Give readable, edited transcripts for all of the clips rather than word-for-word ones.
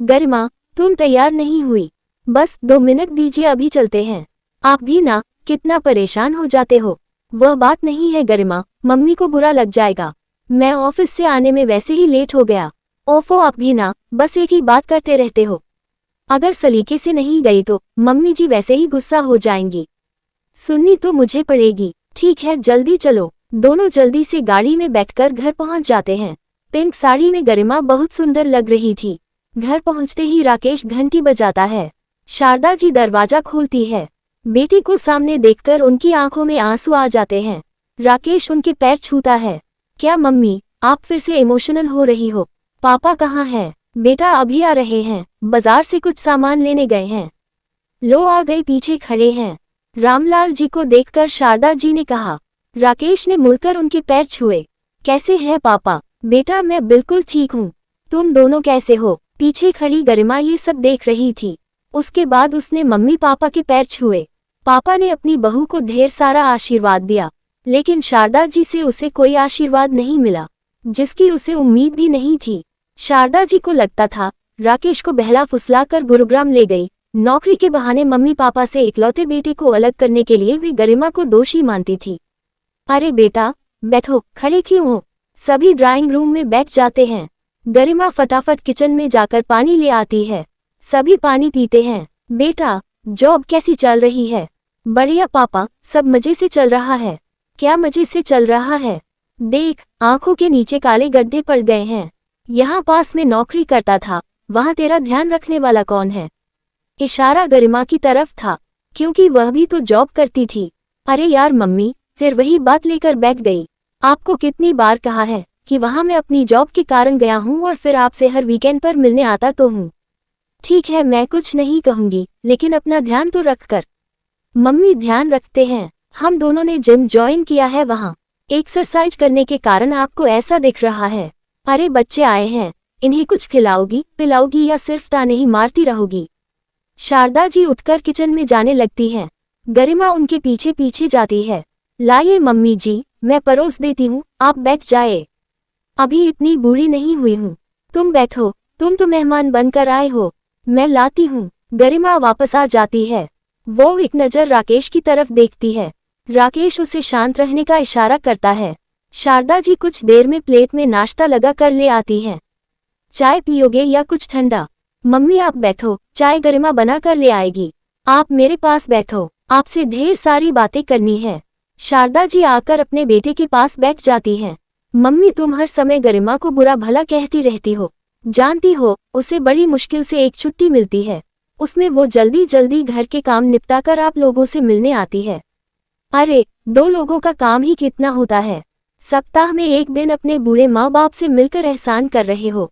गरिमा, तुम तैयार नहीं हुई? बस 2 मिनट दीजिए, अभी चलते हैं। आप भी ना, कितना परेशान हो जाते हो। वह बात नहीं है गरिमा, मम्मी को बुरा लग जाएगा। मैं ऑफिस से आने में वैसे ही लेट हो गया। ओफो, आप भी ना, बस एक ही बात करते रहते हो। अगर सलीके से नहीं गई तो मम्मी जी वैसे ही गुस्सा हो जाएंगी। सुननी तो मुझे पड़ेगी। ठीक है, जल्दी चलो। दोनों जल्दी से गाड़ी में बैठकर घर पहुंच जाते हैं। पिंक साड़ी में गरिमा बहुत सुंदर लग रही थी। घर पहुंचते ही राकेश घंटी बजाता है। शारदा जी दरवाजा खोलती है। बेटी को सामने देखकर उनकी आंखों में आंसू आ जाते हैं। राकेश उनके पैर छूता है। क्या मम्मी, आप फिर से इमोशनल हो रही हो? पापा कहाँ हैं? बेटा अभी आ रहे हैं, बाजार से कुछ सामान लेने गए हैं। लो आ गए, पीछे खड़े हैं। रामलाल जी को देखकर शारदा जी ने कहा। राकेश ने मुड़कर उनके पैर छुए। कैसे हैं पापा? बेटा मैं बिल्कुल ठीक हूँ। तुम दोनों कैसे हो? पीछे खड़ी गरिमा ये सब देख रही थी। उसके बाद उसने मम्मी पापा के पैर छुए। पापा ने अपनी बहू को ढेर सारा आशीर्वाद दिया, लेकिन शारदा जी से उसे कोई आशीर्वाद नहीं मिला, जिसकी उसे उम्मीद भी नहीं थी। शारदा जी को लगता था राकेश को बहला फुसलाकर गुरुग्राम ले गई। नौकरी के बहाने मम्मी पापा से इकलौते बेटे को अलग करने के लिए वे गरिमा को दोषी मानती थी। अरे बेटा बैठो, खड़े क्यों हो? सभी ड्राइंग रूम में बैठ जाते हैं। गरिमा फटाफट किचन में जाकर पानी ले आती है। सभी पानी पीते हैं। बेटा, जॉब कैसी चल रही है? बढ़िया पापा, सब मजे से चल रहा है। क्या मजे से चल रहा है? देख, आंखों के नीचे काले गड्ढे पड़ गए हैं। यहाँ पास में नौकरी करता था, वहाँ तेरा ध्यान रखने वाला कौन है? इशारा गरिमा की तरफ था, क्योंकि वह भी तो जॉब करती थी। अरे यार मम्मी, फिर वही बात लेकर बैठ गई। आपको कितनी बार कहा है कि वहाँ मैं अपनी जॉब के कारण गया हूँ और फिर आपसे हर वीकेंड पर मिलने आता तो हूँ। ठीक है, मैं कुछ नहीं कहूँगी, लेकिन अपना ध्यान तो रख कर। मम्मी ध्यान रखते हैं। हम दोनों ने जिम ज्वाइन किया है, वहाँ एक्सरसाइज करने के कारण आपको ऐसा दिख रहा है। अरे बच्चे आए हैं, इन्हें कुछ खिलाओगी पिलाओगी या सिर्फ ताने ही मारती रहोगी? शारदा जी उठकर किचन में जाने लगती हैं। गरिमा उनके पीछे पीछे जाती है। लाइए मम्मी जी, मैं परोस देती हूँ, आप बैठ जाए। अभी इतनी बूढ़ी नहीं हुई हूँ, तुम बैठो, तुम तो मेहमान बनकर आए हो, मैं लाती हूँ। गरिमा वापस आ जाती है। वो एक नज़र राकेश की तरफ देखती है। राकेश उसे शांत रहने का इशारा करता है। शारदा जी कुछ देर में प्लेट में नाश्ता लगा कर ले आती हैं। चाय पियोगे या कुछ ठंडा? मम्मी आप बैठो, चाय गरिमा बना कर ले आएगी। आप मेरे पास बैठो, आपसे ढेर सारी बातें करनी है। शारदा जी आकर अपने बेटे के पास बैठ जाती हैं। मम्मी तुम हर समय गरिमा को बुरा भला कहती रहती हो। जानती हो, उसे बड़ी मुश्किल से एक छुट्टी मिलती है, उसमें वो जल्दी जल्दी घर के काम निपटाकर आप लोगों से मिलने आती है। अरे 2 लोगों का काम ही कितना होता है। सप्ताह में एक दिन अपने बूढ़े माँ बाप से मिलकर एहसान कर रहे हो।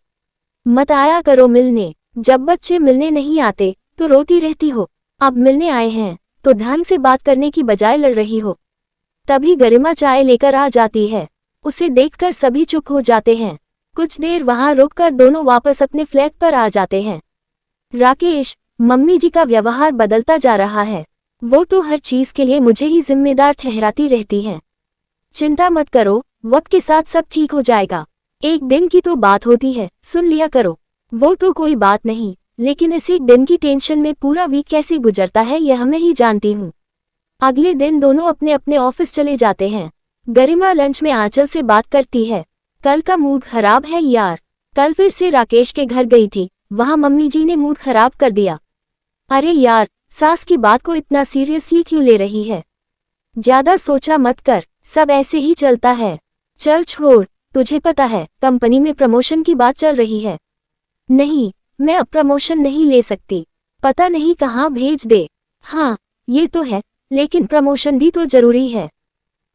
मत आया करो मिलने। जब बच्चे मिलने नहीं आते तो रोती रहती हो। अब मिलने आए हैं तो ढंग से बात करने की बजाय लड़ रही हो। तभी गरिमा चाय लेकर आ जाती है। उसे देखकर सभी चुप हो जाते हैं। कुछ देर वहां रुककर दोनों वापस अपने फ्लैट पर आ जाते हैं। राकेश, मम्मी जी का व्यवहार बदलता जा रहा है। वो तो हर चीज के लिए मुझे ही जिम्मेदार ठहराती रहती हैं। चिंता मत करो, वक्त के साथ सब ठीक हो जाएगा। एक दिन की तो बात होती है, सुन लिया करो। वो तो कोई बात नहीं, लेकिन इस एक दिन की टेंशन में पूरा वीक कैसे गुजरता है यह मैं ही जानती हूँ। अगले दिन दोनों अपने अपने ऑफिस चले जाते हैं। गरिमा लंच में आंचल से बात करती है। कल का मूड खराब है यार। कल फिर से राकेश के घर गई थी, वहाँ मम्मी जी ने मूड खराब कर दिया। अरे यार, सास की बात को इतना सीरियसली क्यों ले रही है? ज्यादा सोचा मत कर, सब ऐसे ही चलता है। चल छोड़, तुझे पता है कंपनी में प्रमोशन की बात चल रही है। नहीं, मैं अब प्रमोशन नहीं ले सकती, पता नहीं कहाँ भेज दे। हाँ ये तो है, लेकिन प्रमोशन भी तो जरूरी है।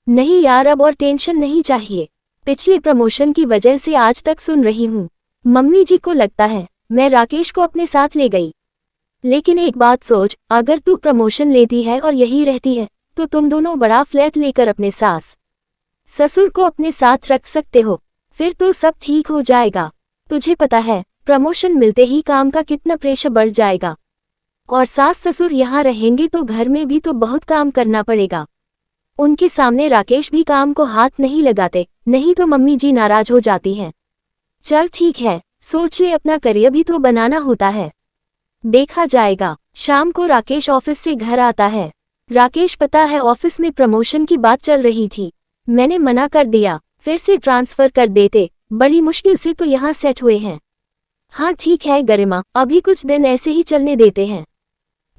नहीं यार, अब और टेंशन नहीं चाहिए। पिछले प्रमोशन की वजह से आज तक सुन रही हूँ। मम्मी जी को लगता है मैं राकेश को अपने साथ ले गई। लेकिन एक बात सोच, अगर तू प्रमोशन लेती है और यही रहती है तो तुम दोनों बड़ा फ्लैट लेकर अपने सास ससुर को अपने साथ रख सकते हो, फिर तो सब ठीक हो जाएगा। तुझे पता है प्रमोशन मिलते ही काम का कितना प्रेशर बढ़ जाएगा, और सास ससुर यहाँ रहेंगे तो घर में भी तो बहुत काम करना पड़ेगा। उनके सामने राकेश भी काम को हाथ नहीं लगाते, नहीं तो मम्मी जी नाराज हो जाती हैं। चल ठीक है, सोच ले, अपना करियर भी तो बनाना होता है। देखा जाएगा। शाम को राकेश ऑफिस से घर आता है। राकेश, पता है ऑफिस में प्रमोशन की बात चल रही थी, मैंने मना कर दिया, फिर से ट्रांसफर कर देते, बड़ी मुश्किल से तो यहाँ सेट हुए हैं। हाँ ठीक है गरिमा, अभी कुछ दिन ऐसे ही चलने देते हैं,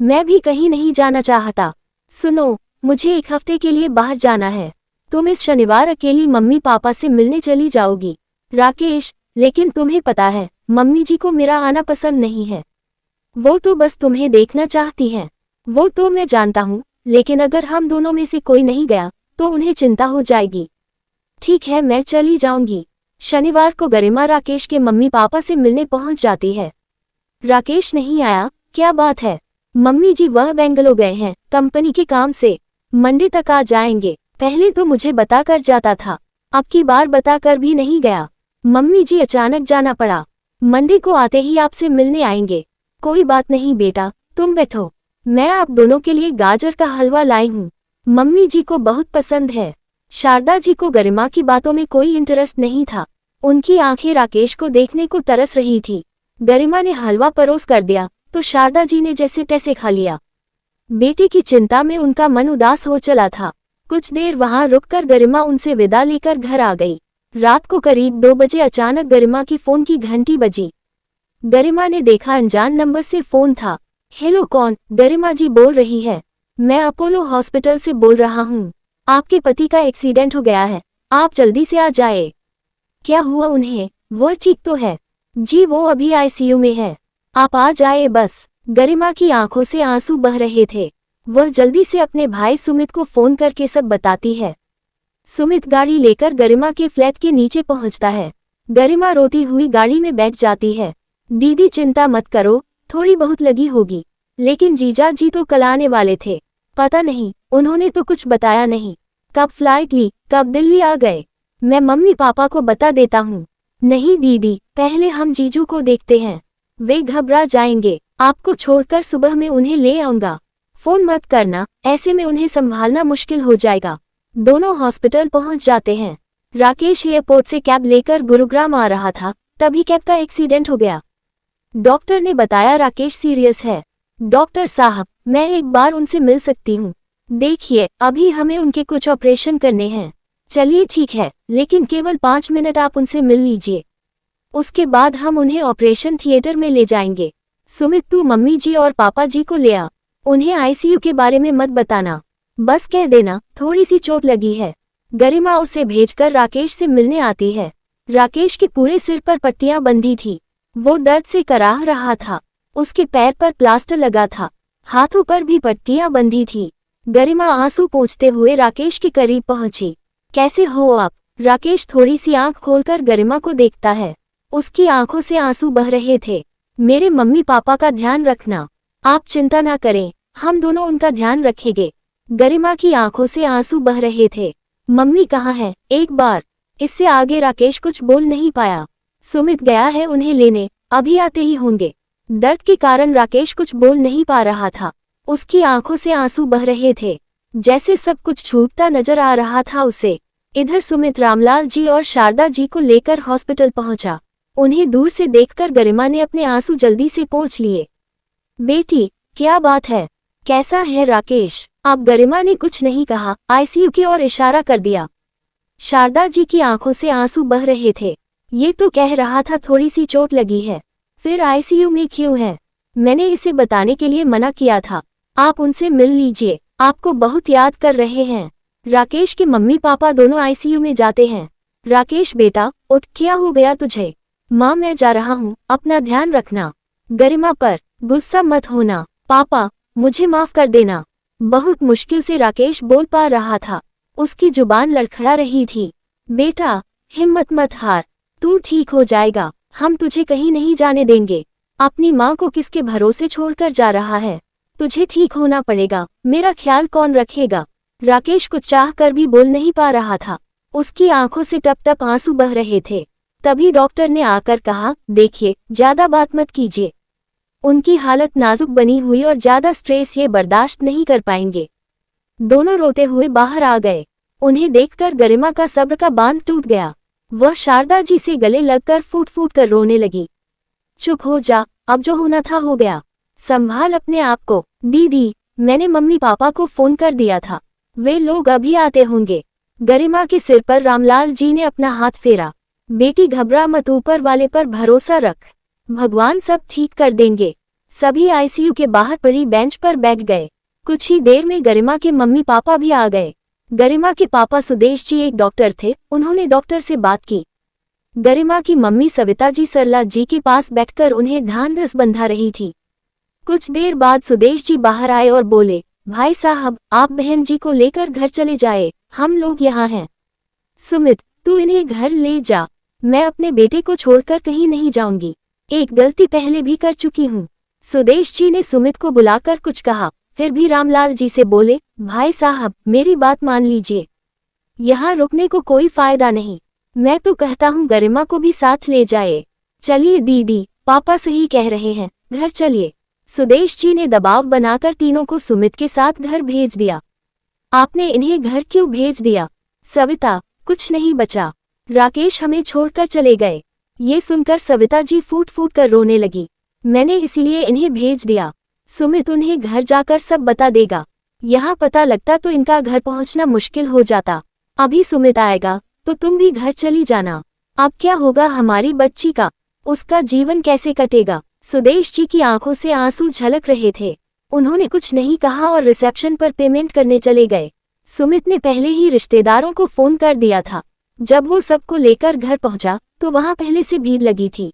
मैं भी कहीं नहीं जाना चाहता। सुनो, मुझे 1 हफ्ते के लिए बाहर जाना है, तुम इस शनिवार अकेली मम्मी पापा से मिलने चली जाओगी। राकेश, लेकिन तुम्हें पता है मम्मी जी को मेरा आना पसंद नहीं है, वो तो बस तुम्हें देखना चाहती हैं। वो तो मैं जानता हूँ, लेकिन अगर हम दोनों में से कोई नहीं गया तो उन्हें चिंता हो जाएगी। ठीक है, मैं चली जाऊंगी। शनिवार को गरिमा राकेश के मम्मी पापा से मिलने पहुंच जाती है। राकेश नहीं आया, क्या बात है? मम्मी जी वह बेंगलोर गए हैं कंपनी के काम से, मंडे तक आ जाएंगे। पहले तो मुझे बताकर जाता था, अब की बार बताकर भी नहीं गया, मम्मी जी अचानक जाना पड़ा, मंडे को आते ही आपसे मिलने आएंगे। कोई बात नहीं बेटा, तुम बैठो, मैं आप दोनों के लिए गाजर का हलवा लाई हूँ, मम्मी जी को बहुत पसंद है। शारदा जी को गरिमा की बातों में कोई इंटरेस्ट नहीं था, उनकी आंखें राकेश को देखने को तरस रही थी। गरिमा ने हलवा परोस कर दिया तो शारदा जी ने जैसे तैसे खा लिया। बेटी की चिंता में उनका मन उदास हो चला था। कुछ देर वहां रुककर गरिमा उनसे विदा लेकर घर आ गई। रात को करीब 2 बजे अचानक गरिमा की फोन की घंटी बजी। गरिमा ने देखा अनजान नंबर से फोन था। हेलो, कौन? गरिमा जी बोल रही है, मैं अपोलो हॉस्पिटल से बोल रहा हूँ, आपके पति का एक्सीडेंट हो गया है, आप जल्दी से आ जाए। क्या हुआ उन्हें? वो ठीक तो है जी, वो अभी आईसीयू में है, आप आ जाए बस। गरिमा की आंखों से आंसू बह रहे थे। वह जल्दी से अपने भाई सुमित को फोन करके सब बताती है। सुमित गाड़ी लेकर गरिमा के फ्लैट के नीचे पहुंचता है। गरिमा रोती हुई गाड़ी में बैठ जाती है। दीदी चिंता मत करो, थोड़ी बहुत लगी होगी, लेकिन जीजा जी तो कल आने वाले थे, पता नहीं उन्होंने तो कुछ बताया नहीं, कब फ्लाइट ली, कब दिल्ली आ गए, मैं मम्मी पापा को बता देता हूँ। नहीं दीदी, पहले हम जीजू को देखते हैं, वे घबरा जाएंगे, आपको छोड़कर सुबह में उन्हें ले आऊंगा, फोन मत करना, ऐसे में उन्हें संभालना मुश्किल हो जाएगा। दोनों हॉस्पिटल पहुंच जाते हैं। राकेश एयरपोर्ट से कैब लेकर गुरुग्राम आ रहा था, तभी कैब का एक्सीडेंट हो गया। डॉक्टर ने बताया राकेश सीरियस है। डॉक्टर साहब, मैं एक बार उनसे मिल सकती हूँ? देखिए, अभी हमें उनके कुछ ऑपरेशन करने हैं। चलिए ठीक है, लेकिन केवल 5 मिनट आप उनसे मिल लीजिए, उसके बाद हम उन्हें ऑपरेशन थिएटर में ले जाएंगे। सुमित, तू मम्मी जी और पापा जी को ले आ, उन्हें आईसीयू के बारे में मत बताना, बस कह देना थोड़ी सी चोट लगी है। गरिमा उसे भेजकर राकेश से मिलने आती है। राकेश के पूरे सिर पर पट्टियां बंधी थी, वो दर्द से कराह रहा था, उसके पैर पर प्लास्टर लगा था, हाथों पर भी पट्टियां बंधी थी। गरिमा आंसू पोंछते हुए राकेश के करीब पहुंची। कैसे हो आप? राकेश थोड़ी सी आंख खोलकर गरिमा को देखता है, उसकी आंखों से आंसू बह रहे थे। मेरे मम्मी पापा का ध्यान रखना, आप चिंता ना करें, हम दोनों उनका ध्यान रखेंगे। गरिमा की आंखों से आंसू बह रहे थे। मम्मी कहाँ है? एक बार। इससे आगे राकेश कुछ बोल नहीं पाया। सुमित गया है उन्हें लेने, अभी आते ही होंगे। दर्द के कारण राकेश कुछ बोल नहीं पा रहा था, उसकी आंखों से आंसू बह रहे थे, जैसे सब कुछ छूटता नजर आ रहा था उसे। इधर सुमित रामलाल जी और शारदा जी को लेकर हॉस्पिटल पहुंचा। उन्हें दूर से देखकर गरिमा ने अपने आंसू जल्दी से पोंछ लिए। बेटी, क्या बात है? कैसा है राकेश? अब गरिमा ने कुछ नहीं कहा, आईसीयू की ओर इशारा कर दिया। शारदा जी की आंखों से आंसू बह रहे थे। ये तो कह रहा था थोड़ी सी चोट लगी है, फिर आईसीयू में क्यों है? मैंने इसे बताने के लिए मना किया था, आप उनसे मिल लीजिए, आपको बहुत याद कर रहे हैं। राकेश के मम्मी पापा दोनों आईसीयू में जाते हैं। राकेश बेटा उठ, क्या हो गया तुझे? माँ मैं जा रहा हूँ, अपना ध्यान रखना। गरिमा पर गुस्सा मत होना। पापा मुझे माफ कर देना। बहुत मुश्किल से राकेश बोल पा रहा था, उसकी जुबान लड़खड़ा रही थी। बेटा हिम्मत मत हार, तू ठीक हो जाएगा, हम तुझे कहीं नहीं जाने देंगे। अपनी माँ को किसके भरोसे छोड़कर जा रहा है? तुझे ठीक होना पड़ेगा, मेरा ख्याल कौन रखेगा? राकेश कुछ चाह कर भी बोल नहीं पा रहा था, उसकी आंखों से टप टप आंसू बह रहे थे। तभी डॉक्टर ने आकर कहा, देखिए ज्यादा बात मत कीजिए, उनकी हालत नाजुक बनी हुई और ज्यादा स्ट्रेस ये बर्दाश्त नहीं कर पाएंगे। दोनों रोते हुए बाहर आ गए। उन्हें देखकर गरिमा का सब्र का बांध टूट गया। वह शारदा जी से गले लगकर फूट फूट कर रोने लगी। चुप हो जा, अब जो होना था हो गया, संभाल अपने आप को। दीदी, मैंने मम्मी पापा को फोन कर दिया था, वे लोग अभी आते होंगे। गरिमा के सिर पर रामलाल जी ने अपना हाथ फेरा। बेटी घबरा मत, ऊपर वाले पर भरोसा रख, भगवान सब ठीक कर देंगे। सभी आईसीयू के बाहर पड़ी बेंच पर बैठ गए। कुछ ही देर में गरिमा के मम्मी पापा भी आ गए। गरिमा के पापा सुदेश जी एक डॉक्टर थे, उन्होंने डॉक्टर से बात की। गरिमा की मम्मी सविता जी सरला जी के पास बैठकर उन्हें ढांढस बंधा रही थी। कुछ देर बाद सुदेश जी बाहर आए और बोले, भाई साहब, आप बहन जी को लेकर घर चले जाए, हम लोग यहाँ हैं। सुमित, तू इन्हें घर ले जा, मैं अपने बेटे को छोड़कर कहीं नहीं जाऊंगी, एक गलती पहले भी कर चुकी हूँ। सुदेश जी ने सुमित को बुलाकर कुछ कहा, फिर भी रामलाल जी से बोले, भाई साहब, मेरी बात मान लीजिए, यहाँ रुकने को कोई फायदा नहीं, मैं तो कहता हूँ गरिमा को भी साथ ले जाए। चलिए दीदी, पापा सही कह रहे हैं, घर चलिए। सुदेश जी ने दबाव बनाकर तीनों को सुमित के साथ घर भेज दिया। आपने इन्हें घर क्यों भेज दिया? सविता, कुछ नहीं बचा, राकेश हमें छोड़कर चले गए। ये सुनकर सविता जी फूट फूट कर रोने लगी। मैंने इसीलिए इन्हें भेज दिया। सुमित उन्हें घर जाकर सब बता देगा, यहाँ पता लगता तो इनका घर पहुँचना मुश्किल हो जाता। अभी सुमित आएगा तो तुम भी घर चली जाना। अब क्या होगा हमारी बच्ची का, उसका जीवन कैसे कटेगा? सुदेश जी की आंखों से आंसू झलक रहे थे। उन्होंने कुछ नहीं कहा और रिसेप्शन पर पेमेंट करने चले गए। सुमित ने पहले ही रिश्तेदारों को फोन कर दिया था। जब वो सबको लेकर घर पहुंचा तो वहां पहले से भीड़ लगी थी।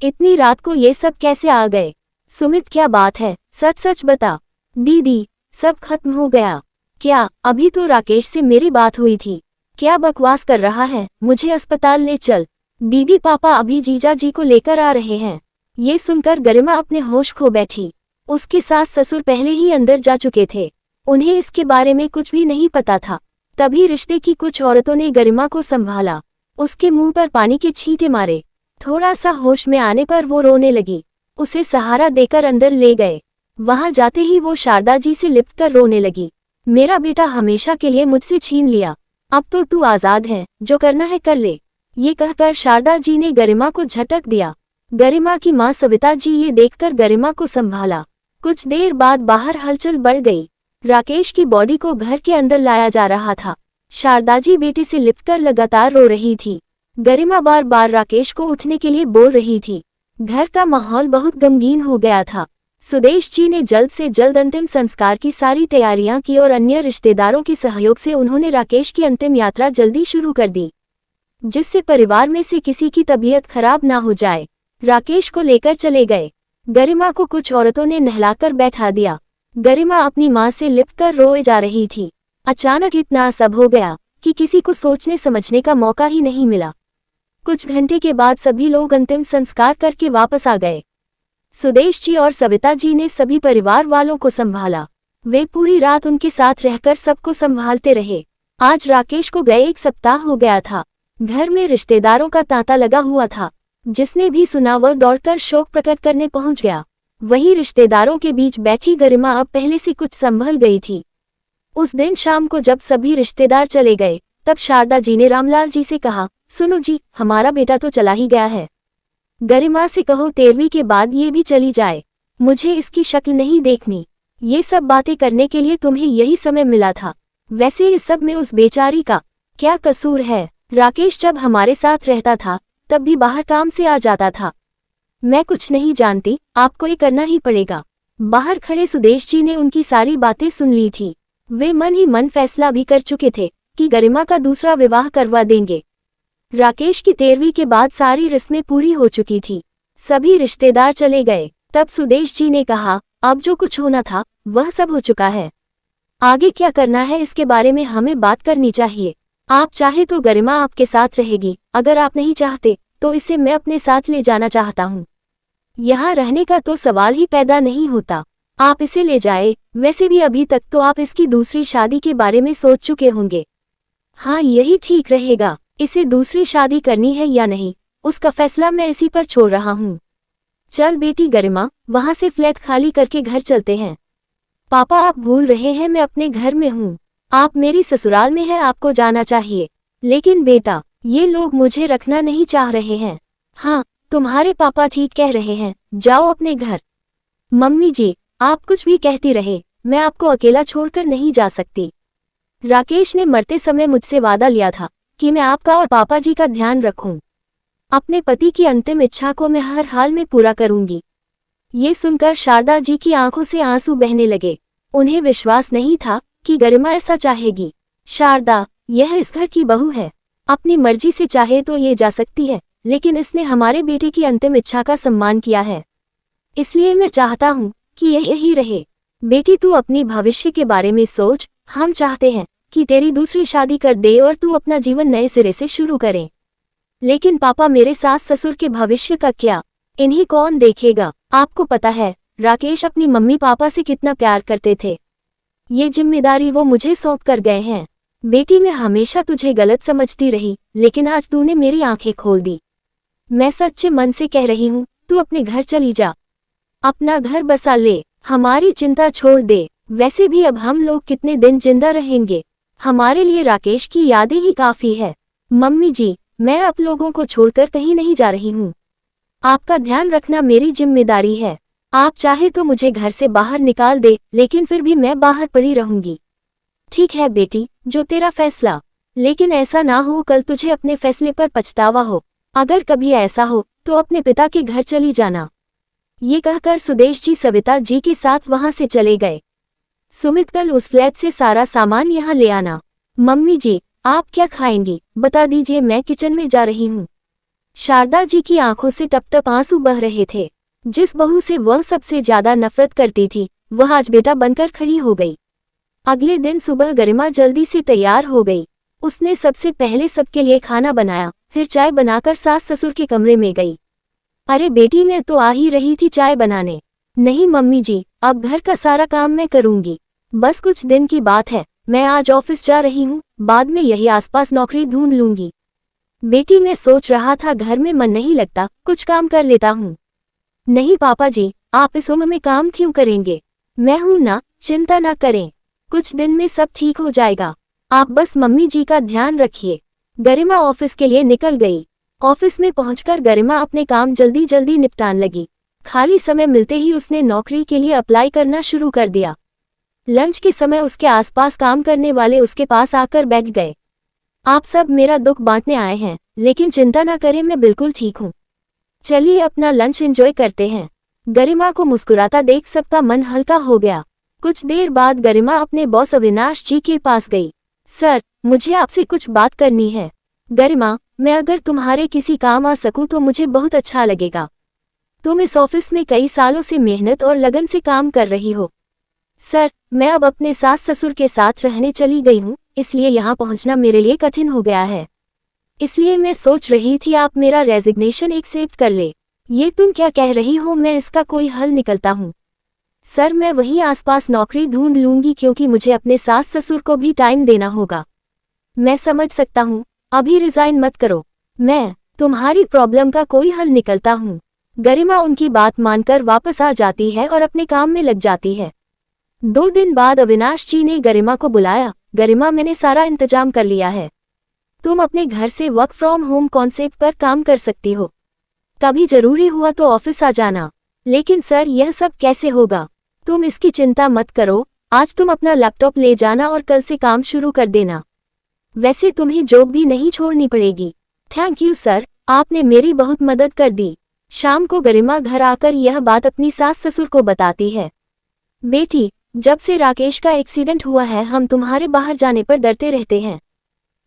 इतनी रात को ये सब कैसे आ गए? सुमित, क्या बात है, सच सच बता। दीदी, सब खत्म हो गया। क्या? अभी तो राकेश से मेरी बात हुई थी। क्या बकवास कर रहा है, मुझे अस्पताल ले चल। दीदी, पापा अभी जीजा जी को लेकर आ रहे हैं। ये सुनकर गरिमा अपने होश खो बैठी। उसके सास ससुर पहले ही अंदर जा चुके थे, उन्हें इसके बारे में कुछ भी नहीं पता था। तभी रिश्ते की कुछ औरतों ने गरिमा को संभाला, उसके मुंह पर पानी के छींटे मारे। थोड़ा सा होश में आने पर वो रोने लगी। उसे सहारा देकर अंदर ले गए। वहां जाते ही वो शारदा जी से लिपटकर रोने लगी। मेरा बेटा हमेशा के लिए मुझसे छीन लिया, अब तो तू आजाद है, जो करना है कर ले। ये कहकर शारदा जी ने गरिमा को झटक दिया। गरिमा की मां सविता जी ये देखकर गरिमा को संभाला। कुछ देर बाद बाहर हलचल बढ़ गई। राकेश की बॉडी को घर के अंदर लाया जा रहा था। शारदा जी बेटे से लिपटकर लगातार रो रही थी। गरिमा बार बार राकेश को उठने के लिए बोल रही थी। घर का माहौल बहुत गमगीन हो गया था। सुदेश जी ने जल्द से जल्द अंतिम संस्कार की सारी तैयारियां की और अन्य रिश्तेदारों के सहयोग से उन्होंने राकेश की अंतिम यात्रा जल्दी शुरू कर दी, जिससे परिवार में से किसी की तबीयत खराब ना हो जाए। राकेश को लेकर चले गए। गरिमा को कुछ औरतों ने नहलाकर बैठा दिया। गरिमा अपनी मां से लिपटकर रोए जा रही थी। अचानक इतना सब हो गया कि किसी को सोचने समझने का मौका ही नहीं मिला। कुछ घंटे के बाद सभी लोग अंतिम संस्कार करके वापस आ गए। सुदेश जी और सविता जी ने सभी परिवार वालों को संभाला। वे पूरी रात उनके साथ रहकर सबको संभालते रहे। आज राकेश को गए 1 सप्ताह हो गया था। घर में रिश्तेदारों का तांता लगा हुआ था। जिसने भी सुना वह दौड़कर शोक प्रकट करने पहुंच गया। वहीं रिश्तेदारों के बीच बैठी गरिमा अब पहले से कुछ संभल गई थी। उस दिन शाम को जब सभी रिश्तेदार चले गए, तब शारदा जी ने रामलाल जी से कहा, सुनो जी, हमारा बेटा तो चला ही गया है। गरिमा से कहो 13वीं के बाद ये भी चली जाए, मुझे इसकी शक्ल नहीं देखनी। ये सब बातें करने के लिए तुम्हें यही समय मिला था। वैसे इस सब में उस बेचारी का क्या कसूर है? राकेश जब हमारे साथ रहता था तब भी बाहर काम से आ जाता था। मैं कुछ नहीं जानती, आपको ये करना ही पड़ेगा। बाहर खड़े सुदेश जी ने उनकी सारी बातें सुन ली थी। वे मन ही मन फैसला भी कर चुके थे कि गरिमा का दूसरा विवाह करवा देंगे। राकेश की 13वीं के बाद सारी रस्में पूरी हो चुकी थी। सभी रिश्तेदार चले गए। तब सुदेश जी ने कहा, अब जो कुछ होना था वह सब हो चुका है। आगे क्या करना है इसके बारे में हमें बात करनी चाहिए। आप चाहे तो गरिमा आपके साथ रहेगी, अगर आप नहीं चाहते तो इसे मैं अपने साथ ले जाना चाहता हूँ। यहाँ रहने का तो सवाल ही पैदा नहीं होता। आप इसे ले जाए। वैसे भी अभी तक तो आप इसकी दूसरी शादी के बारे में सोच चुके होंगे। हाँ, यही ठीक रहेगा। इसे दूसरी शादी करनी है या नहीं, उसका फैसला मैं इसी पर छोड़ रहा हूँ। चल बेटी गरिमा, वहाँ से फ्लैट खाली करके घर चलते हैं। पापा, आप भूल रहे हैं मैं अपने घर में हूँ। आप मेरी ससुराल में हैं, आपको जाना चाहिए। लेकिन बेटा, ये लोग मुझे रखना नहीं चाह रहे हैं। हाँ, तुम्हारे पापा ठीक कह रहे हैं, जाओ अपने घर। मम्मी जी, आप कुछ भी कहती रहे, मैं आपको अकेला छोड़कर नहीं जा सकती। राकेश ने मरते समय मुझसे वादा लिया था कि मैं आपका और पापा जी का ध्यान रखूं। अपने पति की अंतिम इच्छा को मैं हर हाल में पूरा करूंगी। ये सुनकर शारदा जी की आंखों से आंसू बहने लगे। उन्हें विश्वास नहीं था कि गरिमा ऐसा चाहेगी। शारदा, यह इस घर की बहू है, अपनी मर्जी से चाहे तो ये जा सकती है, लेकिन इसने हमारे बेटे की अंतिम इच्छा का सम्मान किया है, इसलिए मैं चाहता हूँ कि यह यही रहे। बेटी, तू अपनी भविष्य के बारे में सोच। हम चाहते हैं कि तेरी दूसरी शादी कर दे और तू अपना जीवन नए सिरे से शुरू करे। लेकिन पापा, मेरे सास ससुर के भविष्य का क्या? इन्हीं कौन देखेगा? आपको पता है राकेश अपनी मम्मी पापा से कितना प्यार करते थे। ये जिम्मेदारी वो मुझे सौंप कर गए हैं। बेटी, मैं हमेशा तुझे गलत समझती रही, लेकिन आज तूने मेरी आंखें खोल दी। मैं सच्चे मन से कह रही हूँ, तू अपने घर चली जा, अपना घर बसा ले, हमारी चिंता छोड़ दे। वैसे भी अब हम लोग कितने दिन जिंदा रहेंगे, हमारे लिए राकेश की यादें ही काफी है। मम्मी जी, मैं आप लोगों को छोड़कर कहीं नहीं जा रही हूँ। आपका ध्यान रखना मेरी जिम्मेदारी है। आप चाहे तो मुझे घर से बाहर निकाल दे, लेकिन फिर भी मैं बाहर पड़ी रहूंगी। ठीक है बेटी, जो तेरा फैसला, लेकिन ऐसा ना हो कल तुझे अपने फैसले पर पछतावा हो। अगर कभी ऐसा हो तो अपने पिता के घर चली जाना। ये कहकर सुदेश जी सविता जी के साथ वहां से चले गए। सुमित, कल उस फ्लैट से सारा सामान यहाँ ले आना। मम्मी जी, आप क्या खाएंगी बता दीजिए, मैं किचन में जा रही हूँ। शारदा जी की आंखों से टप टप आंसू बह रहे थे। जिस बहू से वह सबसे ज्यादा नफरत करती थी, वह आज बेटा बनकर खड़ी हो गई। अगले दिन सुबह गरिमा जल्दी से तैयार हो गई। उसने सबसे पहले सबके लिए खाना बनाया, फिर चाय बनाकर सास ससुर के कमरे में गई। अरे बेटी, मैं तो आ ही रही थी चाय बनाने। नहीं मम्मी जी, अब घर का सारा काम मैं करूंगी, बस कुछ दिन की बात है, मैं आज ऑफिस जा रही हूँ, बाद में यही आसपास नौकरी ढूंढ लूंगी। बेटी, मैं सोच रहा था घर में मन नहीं लगता, कुछ काम कर लेता हूँ। नहीं पापा जी, आप इस उम्र में काम क्यों करेंगे, मैं हूं ना, चिंता ना करें, कुछ दिन में सब ठीक हो जाएगा। आप बस मम्मी जी का ध्यान रखिए। गरिमा ऑफिस के लिए निकल गई। ऑफिस में पहुंचकर गरिमा अपने काम जल्दी जल्दी निपटान लगी। खाली समय मिलते ही उसने नौकरी के लिए अप्लाई करना शुरू कर दिया। लंच के समय उसके आसपास काम करने वाले उसके पास आकर बैठ गए। आप सब मेरा दुख बांटने आए हैं, लेकिन चिंता ना करें, मैं बिल्कुल ठीक हूँ। चलिए अपना लंच एंजॉय करते हैं। गरिमा को मुस्कुराता देख सबका मन हल्का हो गया। कुछ देर बाद गरिमा अपने बॉस अविनाश जी के पास गई। सर, मुझे आपसे कुछ बात करनी है। गरिमा, मैं अगर तुम्हारे किसी काम आ सकूं तो मुझे बहुत अच्छा लगेगा। तुम इस ऑफिस में कई सालों से मेहनत और लगन से काम कर रही हो। सर, मैं अब अपने सास ससुर के साथ रहने चली गई हूँ, इसलिए यहाँ पहुँचना मेरे लिए कठिन हो गया है। इसलिए मैं सोच रही थी आप मेरा रेजिग्नेशन एक्सेप्ट कर ले। ये तुम क्या कह रही हो, मैं इसका कोई हल निकलता हूँ। सर, मैं वहीं आसपास नौकरी ढूंढ लूंगी, क्योंकि मुझे अपने सास ससुर को भी टाइम देना होगा। मैं समझ सकता हूँ, अभी रिजाइन मत करो, मैं तुम्हारी प्रॉब्लम का कोई हल निकलता हूँ। गरिमा उनकी बात मानकर वापस आ जाती है और अपने काम में लग जाती है। 2 दिन बाद अविनाश जी ने गरिमा को बुलाया। गरिमा, मैंने सारा इंतजाम कर लिया है, तुम अपने घर से वर्क फ्रॉम होम कॉन्सेप्ट पर काम कर सकती हो। कभी जरूरी हुआ तो ऑफिस आ जाना। लेकिन सर, यह सब कैसे होगा? तुम इसकी चिंता मत करो, आज तुम अपना लैपटॉप ले जाना और कल से काम शुरू कर देना। वैसे तुम्हें जॉब भी नहीं छोड़नी पड़ेगी। थैंक यू सर, आपने मेरी बहुत मदद कर दी। शाम को गरिमा घर आकर यह बात अपनी सास ससुर को बताती है। बेटी, जब से राकेश का एक्सीडेंट हुआ है, हम तुम्हारे बाहर जाने पर डरते रहते हैं।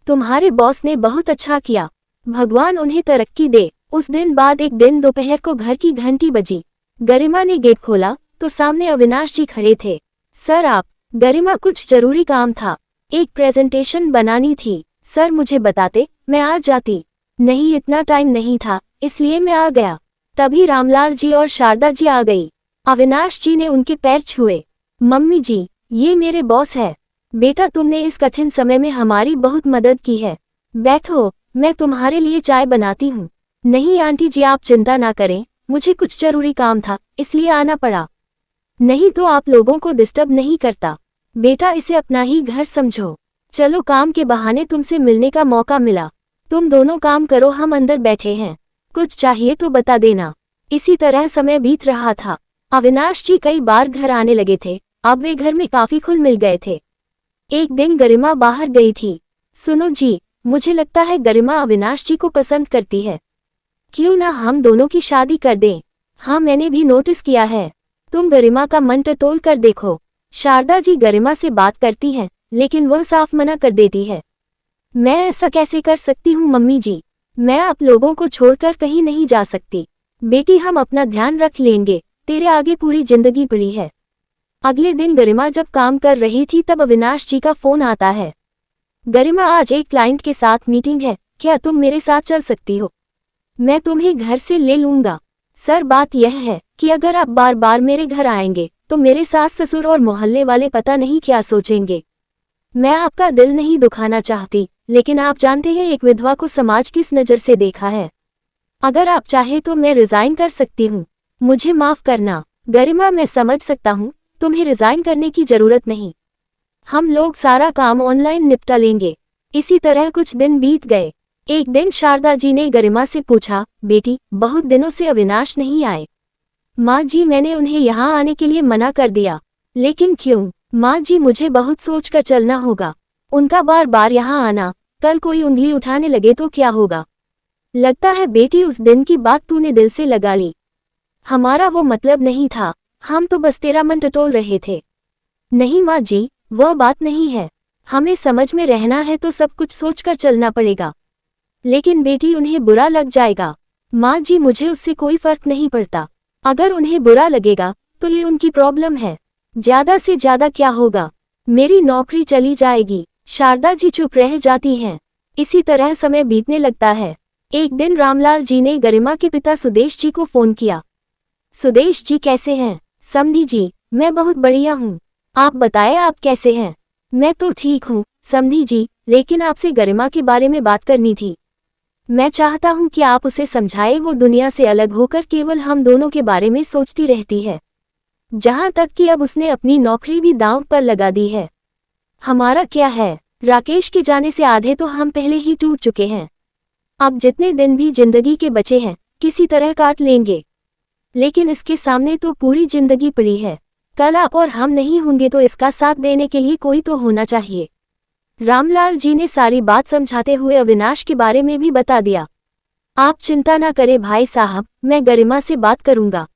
तुम्हारे बॉस ने बहुत अच्छा किया, भगवान उन्हें तरक्की दे। उस दिन बाद एक दिन दोपहर को घर की घंटी बजी। गरिमा ने गेट खोला तो सामने अविनाश जी खड़े थे। सर आप? गरिमा, कुछ जरूरी काम था, एक प्रेजेंटेशन बनानी थी। सर, मुझे बताते, मैं आ जाती। नहीं, इतना टाइम नहीं था, इसलिए मैं आ गया। तभी रामलाल जी और शारदा जी आ गई। अविनाश जी ने उनके पैर छुए। मम्मी जी, ये मेरे बॉस है। बेटा, तुमने इस कठिन समय में हमारी बहुत मदद की है। बैठो, मैं तुम्हारे लिए चाय बनाती हूँ। नहीं आंटी जी, आप चिंता ना करें, मुझे कुछ जरूरी काम था, इसलिए आना पड़ा। नहीं तो आप लोगों को डिस्टर्ब नहीं करता। बेटा, इसे अपना ही घर समझो। चलो, काम के बहाने तुमसे मिलने का मौका मिला। तुम दोनों काम करो, हम अंदर बैठे हैं। कुछ चाहिए तो बता देना। इसी तरह समय बीत रहा था। अविनाश जी कई बार घर आने लगे थे। अब वे घर में काफी खुल मिल गए थे। एक दिन गरिमा बाहर गई थी। सुनो जी, मुझे लगता है गरिमा अविनाश जी को पसंद करती है। क्यों ना हम दोनों की शादी कर दें। हाँ, मैंने भी नोटिस किया है। तुम गरिमा का मन टटोल कर देखो। शारदा जी गरिमा से बात करती हैं, लेकिन वह साफ मना कर देती है। मैं ऐसा कैसे कर सकती हूँ मम्मी जी? मैं आप लोगों को छोड़कर कहीं नहीं जा सकती। बेटी, हम अपना ध्यान रख लेंगे, तेरे आगे पूरी जिंदगी पड़ी है। अगले दिन गरिमा जब काम कर रही थी तब अविनाश जी का फोन आता है। गरिमा, आज एक क्लाइंट के साथ मीटिंग है, क्या तुम मेरे साथ चल सकती हो? मैं तुम्हें घर से ले लूंगा। सर, बात यह है कि अगर आप बार बार मेरे घर आएंगे तो मेरे सास ससुर और मोहल्ले वाले पता नहीं क्या सोचेंगे। मैं आपका दिल नहीं दुखाना चाहती, लेकिन आप जानते हैं एक विधवा को समाज किस नज़र से देखा है। अगर आप चाहे तो मैं रिजाइन कर सकती हूँ। मुझे माफ करना गरिमा, मैं समझ सकता हूँ, तुम्हें रिजाइन करने की जरूरत नहीं। हम लोग सारा काम ऑनलाइन निपटा लेंगे। इसी तरह कुछ दिन बीत गए। एक दिन शारदा जी ने गरिमा से पूछा, बेटी, बहुत दिनों से अविनाश नहीं आए। माँ जी, मैंने उन्हें यहाँ आने के लिए मना कर दिया। लेकिन क्यों? माँ जी, मुझे बहुत सोच कर चलना होगा। उनका बार बार यहाँ आना, कल कोई उंगली उठाने लगे तो क्या होगा? लगता है बेटी, उस दिन की बात तूने दिल से लगा ली। हमारा वो मतलब नहीं था, हम तो बस तेरा मन टटोल रहे थे। नहीं माँ जी, वह बात नहीं है। हमें समझ में रहना है तो सब कुछ सोचकर चलना पड़ेगा। लेकिन बेटी, उन्हें बुरा लग जाएगा। माँ जी, मुझे उससे कोई फर्क नहीं पड़ता। अगर उन्हें बुरा लगेगा तो ये उनकी प्रॉब्लम है। ज्यादा से ज्यादा क्या होगा? मेरी नौकरी चली जाएगी। शारदा जी चुप रह जाती हैं। इसी तरह समय बीतने लगता है। एक दिन रामलाल जी ने गरिमा के पिता सुदेश जी को फोन किया। सुदेश जी कैसे हैं? समधी जी, मैं बहुत बढ़िया हूँ। आप बताएं, आप कैसे हैं? मैं तो ठीक हूँ समधी जी, लेकिन आपसे गरिमा के बारे में बात करनी थी। मैं चाहता हूँ कि आप उसे समझाएं, वो दुनिया से अलग होकर केवल हम दोनों के बारे में सोचती रहती है। जहाँ तक कि अब उसने अपनी नौकरी भी दांव पर लगा दी है। हमारा क्या है? राकेश के जाने से आधे तो हम पहले ही टूट चुके हैं। अब जितने दिन भी जिंदगी के बचे हैं किसी तरह काट लेंगे। लेकिन इसके सामने तो पूरी जिंदगी पड़ी है। कल आप और हम नहीं होंगे तो इसका साथ देने के लिए कोई तो होना चाहिए। रामलाल जी ने सारी बात समझाते हुए अविनाश के बारे में भी बता दिया। आप चिंता ना करें भाई साहब, मैं गरिमा से बात करूंगा।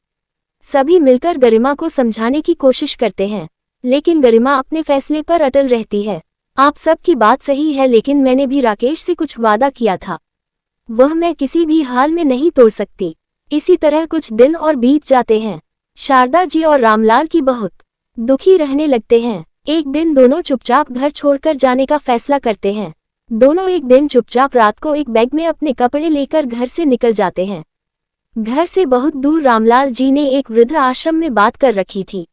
सभी मिलकर गरिमा को समझाने की कोशिश करते हैं, लेकिन गरिमा अपने फैसले पर अटल रहती है। आप सबकी बात सही है, लेकिन मैंने भी राकेश से कुछ वादा किया था, वह मैं किसी भी हाल में नहीं तोड़ सकती। इसी तरह कुछ दिन और बीत जाते हैं। शारदा जी और रामलाल की बहुत दुखी रहने लगते हैं। एक दिन दोनों चुपचाप घर छोड़कर जाने का फैसला करते हैं। दोनों एक दिन चुपचाप रात को एक बैग में अपने कपड़े लेकर घर से निकल जाते हैं। घर से बहुत दूर रामलाल जी ने एक वृद्ध आश्रम में बात कर रखी थी।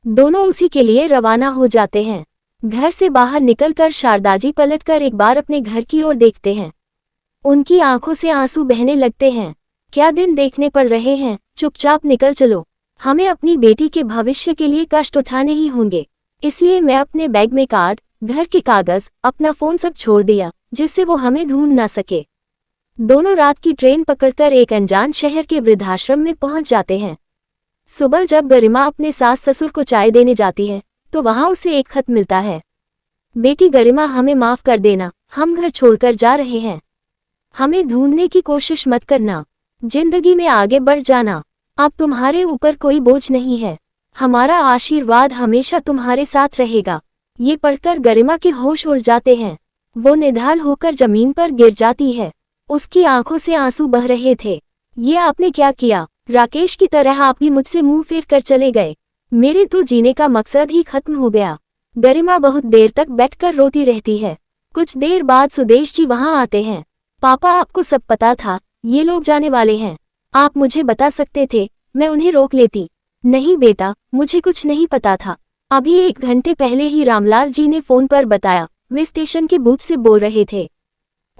दोनों उसी के लिए रवाना हो जाते हैं। घर से बाहर निकलकर शारदा जी पलटकर एक बार अपने घर की ओर देखते हैं। उनकी आंखों से आंसू बहने लगते हैं। क्या दिन देखने पड़ रहे हैं, चुपचाप निकल चलो। हमें अपनी बेटी के भविष्य के लिए कष्ट उठाने ही होंगे, इसलिए मैं अपने बैग में कार्ड, घर के कागज, अपना फोन सब छोड़ दिया, जिससे वो हमें ढूंढ ना सके। दोनों रात की ट्रेन पकड़कर एक अनजान शहर के वृद्धाश्रम में पहुंच जाते हैं। सुबह जब गरिमा अपने सास ससुर को चाय देने जाती है तो वहां उसे एक खत मिलता है। बेटी गरिमा, हमें माफ कर देना, हम घर छोड़कर जा रहे हैं। हमें ढूंढने की कोशिश मत करना, जिंदगी में आगे बढ़ जाना। अब तुम्हारे ऊपर कोई बोझ नहीं है, हमारा आशीर्वाद हमेशा तुम्हारे साथ रहेगा। ये पढ़कर गरिमा के होश उड़ जाते हैं। वो निढाल होकर जमीन पर गिर जाती है। उसकी आंखों से आंसू बह रहे थे। ये आपने क्या किया? राकेश की तरह आप भी मुझसे मुंह फेर कर चले गए। मेरे तो जीने का मकसद ही खत्म हो गया। गरिमा बहुत देर तक बैठकर रोती रहती है। कुछ देर बाद सुदेश जी वहां आते हैं। पापा, आपको सब पता था, ये लोग जाने वाले हैं। आप मुझे बता सकते थे, मैं उन्हें रोक लेती। नहीं बेटा, मुझे कुछ नहीं पता था। अभी 1 घंटे पहले ही रामलाल जी ने फोन पर बताया, वे स्टेशन के बूथ से बोल रहे थे।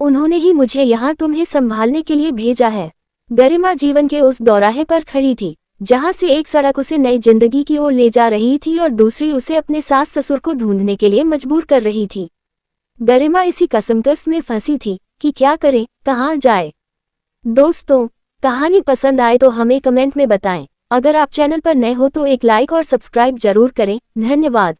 उन्होंने ही मुझे यहाँ तुम्हें संभालने के लिए भेजा है। गरिमा जीवन के उस दौराहे पर खड़ी थी, जहाँ से एक सड़क उसे नई जिंदगी की ओर ले जा रही थी और दूसरी उसे अपने सास ससुर को ढूंढने के लिए मजबूर कर रही थी। गरिमा इसी कशमकश में फंसी थी कि क्या करे, कहाँ जाए। दोस्तों, कहानी पसंद आए तो हमें कमेंट में बताएं। अगर आप चैनल पर नए हो तो एक लाइक और सब्सक्राइब जरूर करें। धन्यवाद।